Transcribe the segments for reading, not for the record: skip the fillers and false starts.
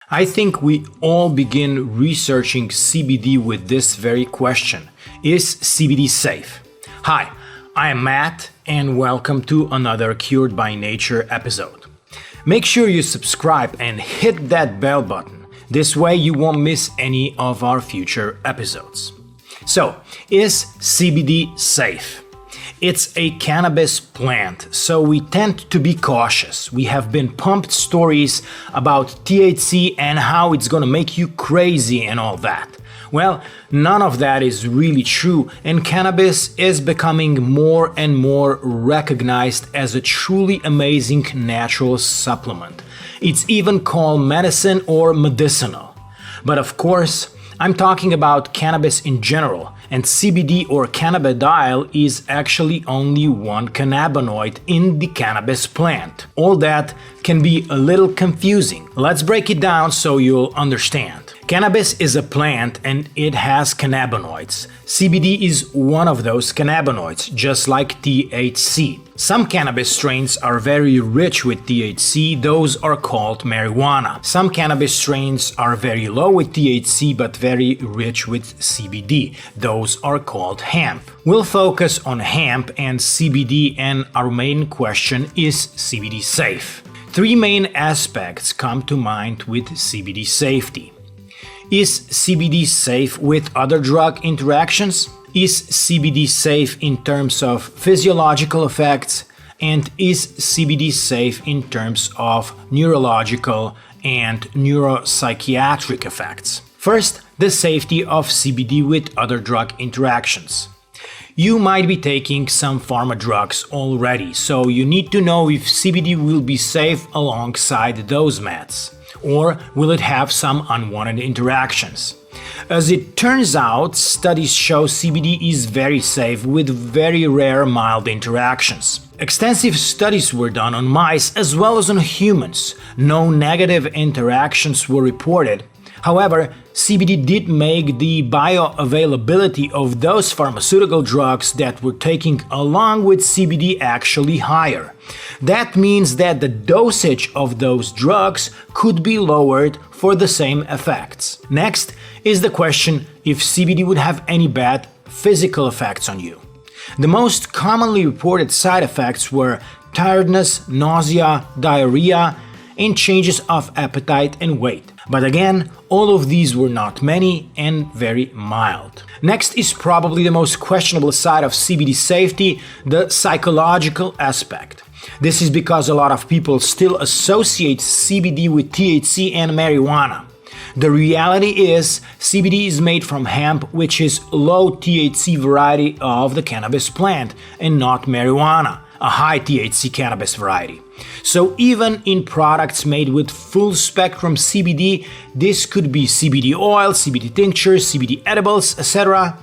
I think we all begin researching CBD with this very question. Is CBD safe? Hi, I am Matt and welcome to another Cured by Nature episode. Make sure you subscribe and hit that bell button. This way you won't miss any of our future episodes. So, is CBD safe? It's a cannabis plant, so we tend to be cautious. We have been pumped stories about THC and how it's gonna make you crazy and all that. Well, none of that is really true, and cannabis is becoming more and more recognized as a truly amazing natural supplement. It's even called medicine or medicinal. But of course, I'm talking about cannabis in general, and CBD or cannabidiol is actually only one cannabinoid in the cannabis plant. All that can be a little confusing. Let's break it down so you'll understand. Cannabis is a plant and it has cannabinoids. CBD is one of those cannabinoids, just like THC. Some cannabis strains are very rich with THC, those are called marijuana. Some cannabis strains are very low with THC but very rich with CBD, those are called hemp. We'll focus on hemp and CBD, and our main question is CBD safe. Three main aspects come to mind with CBD safety. Is CBD safe with other drug interactions? Is CBD safe in terms of physiological effects? And is CBD safe in terms of neurological and neuropsychiatric effects? First, the safety of CBD with other drug interactions. You might be taking some pharma drugs already, so you need to know if CBD will be safe alongside those meds. Or will it have some unwanted interactions? As it turns out, studies show CBD is very safe with very rare mild interactions. Extensive studies were done on mice as well as on humans. No negative interactions were reported. However, CBD did make the bioavailability of those pharmaceutical drugs that we're taking along with CBD actually higher. That means that the dosage of those drugs could be lowered for the same effects. Next is the question if CBD would have any bad physical effects on you. The most commonly reported side effects were tiredness, nausea, diarrhea, and changes of appetite and weight. But again, all of these were not many and very mild. Next is probably the most questionable side of CBD safety, the psychological aspect. This is because a lot of people still associate CBD with THC and marijuana. The reality is, CBD is made from hemp, which is low THC variety of the cannabis plant, and not marijuana, a high THC cannabis variety. So even in products made with full spectrum CBD, this could be CBD oil, CBD tinctures, CBD edibles, etc.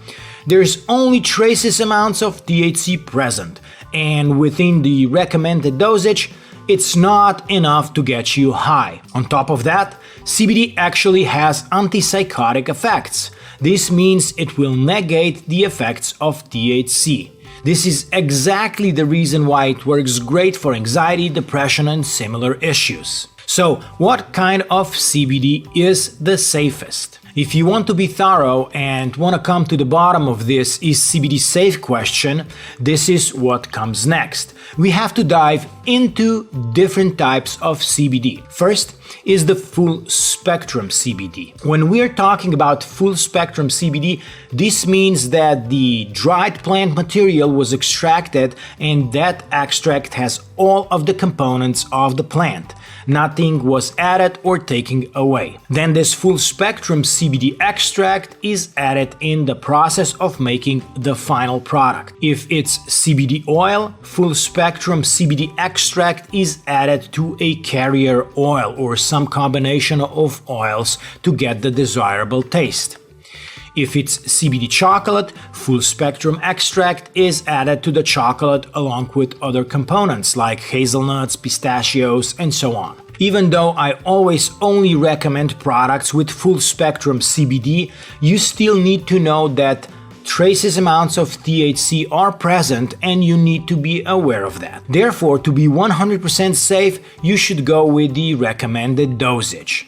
There's only traces amounts of THC present, and within the recommended dosage, it's not enough to get you high. On top of that, CBD actually has antipsychotic effects. This means it will negate the effects of THC. This is exactly the reason why it works great for anxiety, depression, and similar issues. So, what kind of CBD is the safest? If you want to be thorough and want to come to the bottom of this is CBD safe question, this is what comes next. We have to dive into different types of CBD. First is the full spectrum CBD. When we're talking about full spectrum CBD, this means that the dried plant material was extracted and that extract has all of the components of the plant. Nothing was added or taken away. Then this full spectrum CBD extract is added in the process of making the final product. If it's CBD oil, full spectrum CBD extract is added to a carrier oil or some combination of oils to get the desirable taste. If it's CBD chocolate, full spectrum extract is added to the chocolate along with other components like hazelnuts, pistachios, and so on. Even though I always only recommend products with full spectrum CBD, you still need to know that traces amounts of THC are present and you need to be aware of that. Therefore, to be 100% safe, you should go with the recommended dosage.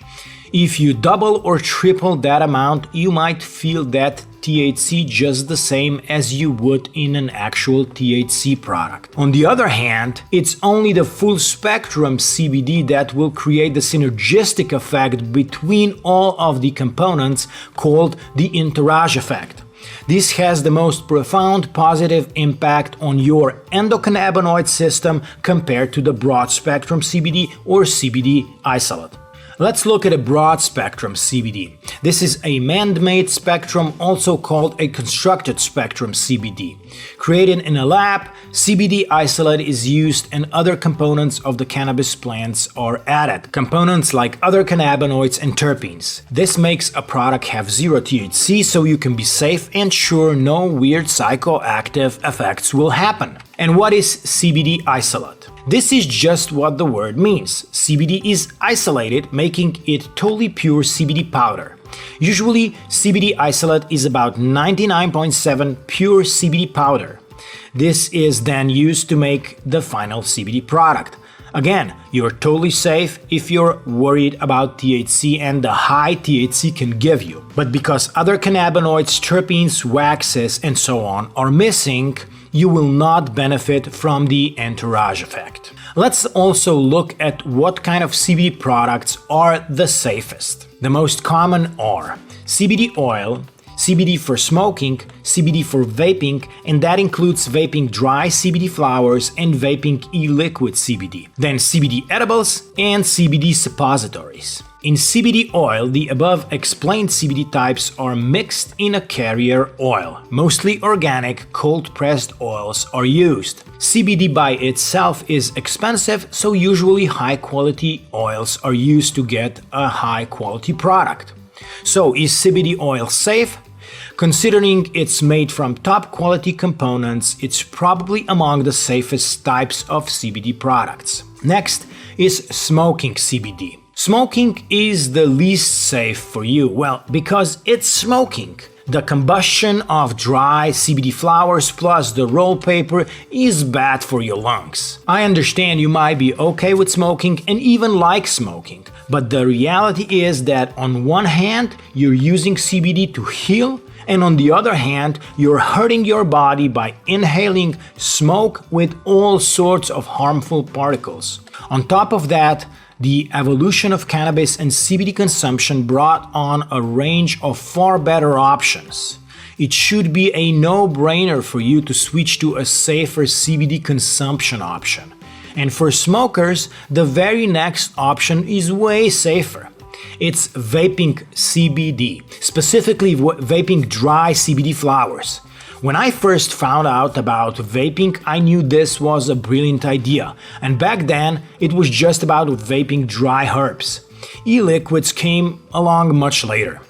If you double or triple that amount, you might feel that THC just the same as you would in an actual THC product. On the other hand, it's only the full spectrum CBD that will create the synergistic effect between all of the components called the entourage effect. This has the most profound positive impact on your endocannabinoid system compared to the broad spectrum CBD or CBD isolate. Let's look at a broad spectrum CBD. This is a man-made spectrum, also called a constructed spectrum CBD. Created in a lab, CBD isolate is used and other components of the cannabis plants are added. Components like other cannabinoids and terpenes. This makes a product have zero THC, so you can be safe and sure no weird psychoactive effects will happen. And what is CBD isolate? This is just what the word means. CBD is isolated, making it totally pure CBD powder. Usually, CBD isolate is about 99.7 pure CBD powder. This is then used to make the final CBD product. Again, you're totally safe if you're worried about THC and the high THC can give you. But because other cannabinoids, terpenes, waxes, and so on are missing, you will not benefit from the entourage effect. Let's also look at what kind of CBD products are the safest. The most common are CBD oil, CBD for smoking, CBD for vaping, and that includes vaping dry CBD flowers and vaping e-liquid CBD. Then CBD edibles and CBD suppositories. In CBD oil, the above explained CBD types are mixed in a carrier oil. Mostly organic, cold-pressed oils are used. CBD by itself is expensive, so usually high-quality oils are used to get a high-quality product. So, is CBD oil safe? Considering it's made from top-quality components, it's probably among the safest types of CBD products. Next is smoking CBD. Smoking is the least safe for you, well, because it's smoking. The combustion of dry CBD flowers plus the roll paper is bad for your lungs. I understand you might be okay with smoking and even like smoking, but the reality is that on one hand, you're using CBD to heal, and on the other hand, you're hurting your body by inhaling smoke with all sorts of harmful particles. On top of that, the evolution of cannabis and CBD consumption brought on a range of far better options. It should be a no-brainer for you to switch to a safer CBD consumption option. And for smokers, the very next option is way safer. It's vaping CBD, specifically vaping dry CBD flowers. When I first found out about vaping, I knew this was a brilliant idea, and back then it was just about vaping dry herbs. E-liquids came along much later.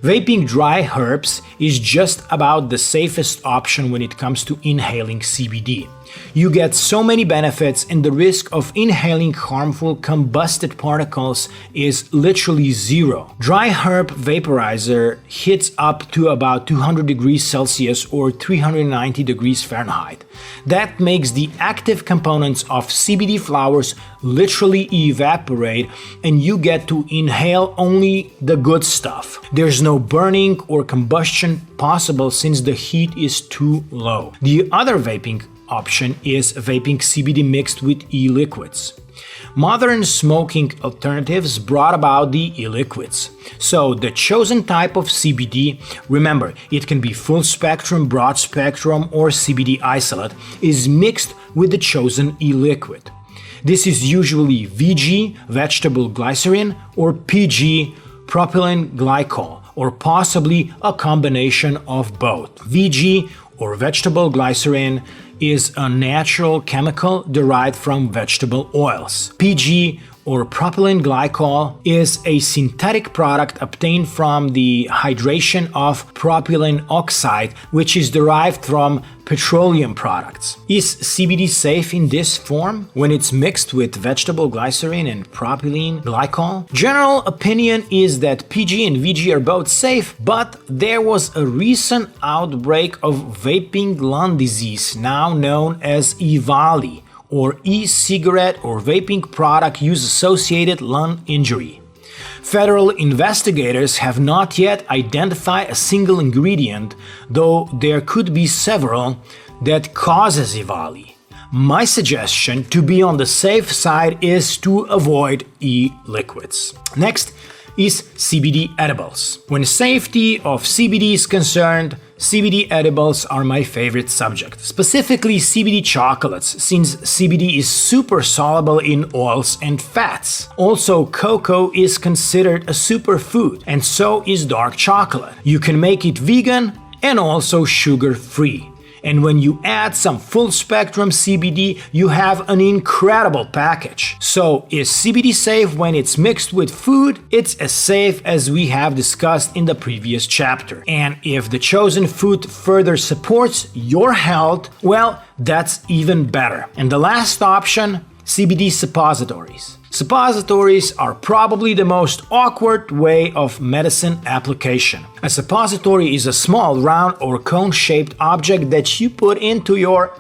Vaping dry herbs is just about the safest option when it comes to inhaling CBD. You get so many benefits and the risk of inhaling harmful combusted particles is literally zero. Dry herb vaporizer hits up to about 200 degrees Celsius or 390 degrees Fahrenheit. That makes the active components of CBD flowers literally evaporate and you get to inhale only the good stuff. There's no burning or combustion possible since the heat is too low. The other vaping option is vaping CBD mixed with e-liquids. Modern smoking alternatives brought about the e-liquids. So the chosen type of CBD, remember, it can be full spectrum, broad spectrum, or CBD isolate, is mixed with the chosen e-liquid. This is usually VG, vegetable glycerin, or PG, propylene glycol, or possibly a combination of both. VG, or vegetable glycerin, is a natural chemical derived from vegetable oils. PG, or propylene glycol, is a synthetic product obtained from the hydration of propylene oxide, which is derived from petroleum products. Is CBD safe in this form when it's mixed with vegetable glycerin and propylene glycol? General opinion is that PG and VG are both safe, but there was a recent outbreak of vaping lung disease, now known as EVALI, or e-cigarette or vaping product use-associated lung injury. Federal investigators have not yet identified a single ingredient, though there could be several, that causes EVALI. My suggestion to be on the safe side is to avoid e-liquids. Next is CBD edibles. When safety of CBD is concerned, CBD edibles are my favorite subject, specifically CBD chocolates, since CBD is super soluble in oils and fats. Also, cocoa is considered a superfood, and so is dark chocolate. You can make it vegan and also sugar-free. And when you add some full spectrum CBD, you have an incredible package. So, is CBD safe when it's mixed with food? It's as safe as we have discussed in the previous chapter. And if the chosen food further supports your health, well, that's even better. And the last option, CBD suppositories. Suppositories are probably the most awkward way of medicine application. A suppository is a small, round or cone-shaped object that you put into your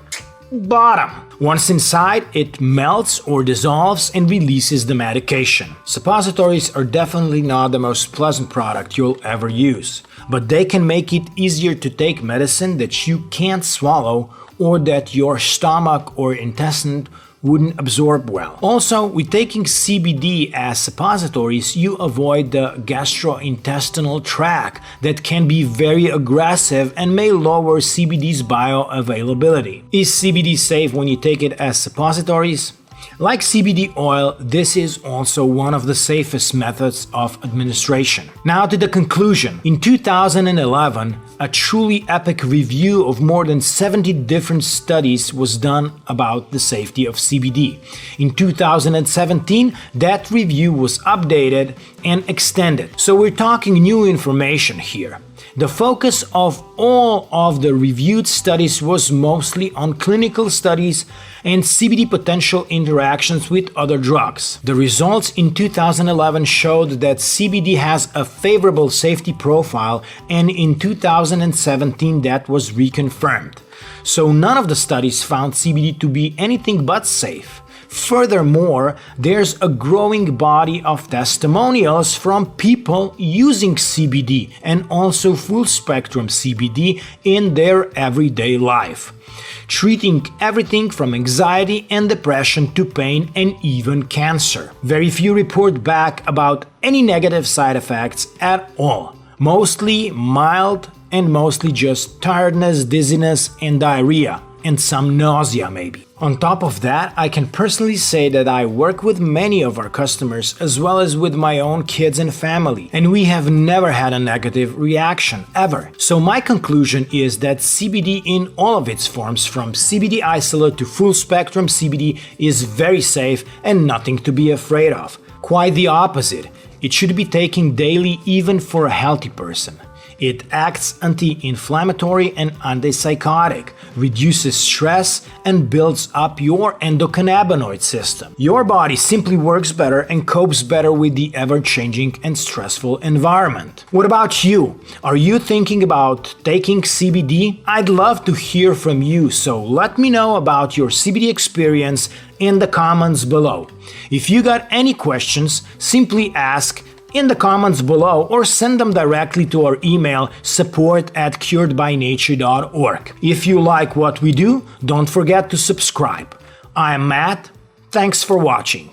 bottom. Once inside, it melts or dissolves and releases the medication. Suppositories are definitely not the most pleasant product you'll ever use, but they can make it easier to take medicine that you can't swallow or that your stomach or intestine wouldn't absorb well. Also, with taking CBD as suppositories, you avoid the gastrointestinal tract that can be very aggressive and may lower CBD's bioavailability. Is CBD safe when you take it as suppositories? Like CBD oil, this is also one of the safest methods of administration. Now to the conclusion. In 2011, a truly epic review of more than 70 different studies was done about the safety of CBD. In 2017, that review was updated and extended. So we're talking new information here. The focus of all of the reviewed studies was mostly on clinical studies and CBD potential interactions with other drugs. The results in 2011 showed that CBD has a favorable safety profile, and in 2017 that was reconfirmed. So none of the studies found CBD to be anything but safe. Furthermore, there's a growing body of testimonials from people using CBD and also full spectrum CBD in their everyday life, treating everything from anxiety and depression to pain and even cancer. Very few report back about any negative side effects at all, mostly mild and mostly just tiredness, dizziness and diarrhea, and some nausea maybe. On top of that, I can personally say that I work with many of our customers as well as with my own kids and family, and we have never had a negative reaction, ever. So my conclusion is that CBD in all of its forms, from CBD isolate to full spectrum CBD, is very safe and nothing to be afraid of. Quite the opposite. It should be taken daily even for a healthy person. It acts anti-inflammatory and antipsychotic, reduces stress, and builds up your endocannabinoid system. Your body simply works better and copes better with the ever-changing and stressful environment. What about you? Are you thinking about taking CBD? I'd love to hear from you, so let me know about your CBD experience in the comments below. If you got any questions, simply ask in the comments below or send them directly to our email support@CuredByNature.org. If you like what we do, don't forget to subscribe. I'm Matt. Thanks for watching.